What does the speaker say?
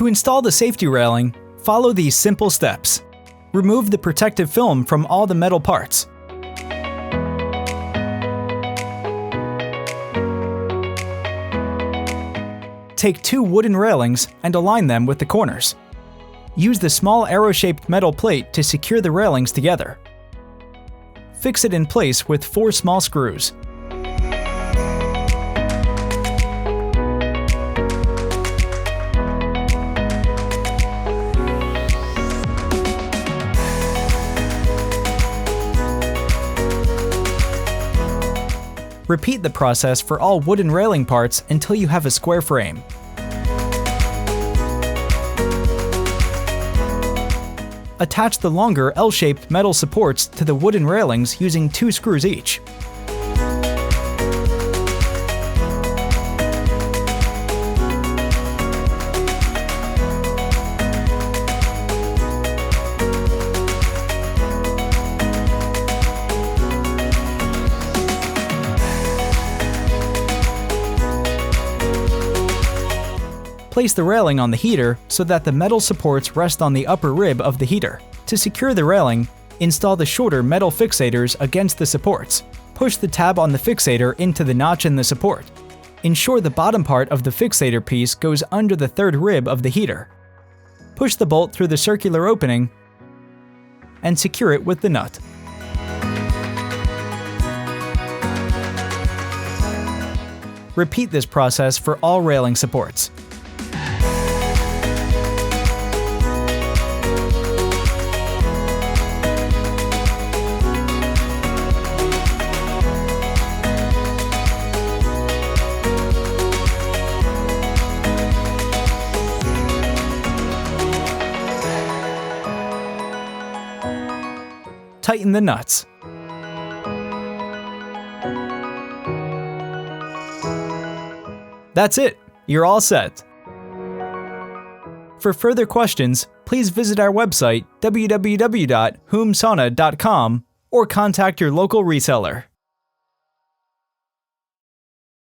To install the safety railing, follow these simple steps. Remove the protective film from all the metal parts. Take 2 wooden railings and align them with the corners. Use the small arrow-shaped metal plate to secure the railings together. Fix it in place with 4 small screws. Repeat the process for all wooden railing parts until you have a square frame. Attach the longer L-shaped metal supports to the wooden railings using 2 screws each. Place the railing on the heater so that the metal supports rest on the upper rib of the heater. To secure the railing, install the shorter metal fixators against the supports. Push the tab on the fixator into the notch in the support. Ensure the bottom part of the fixator piece goes under the 3rd rib of the heater. Push the bolt through the circular opening and secure it with the nut. Repeat this process for all railing supports. Tighten the nuts. That's it, you're all set. For further questions, please visit our website www.huumsauna.com or contact your local reseller.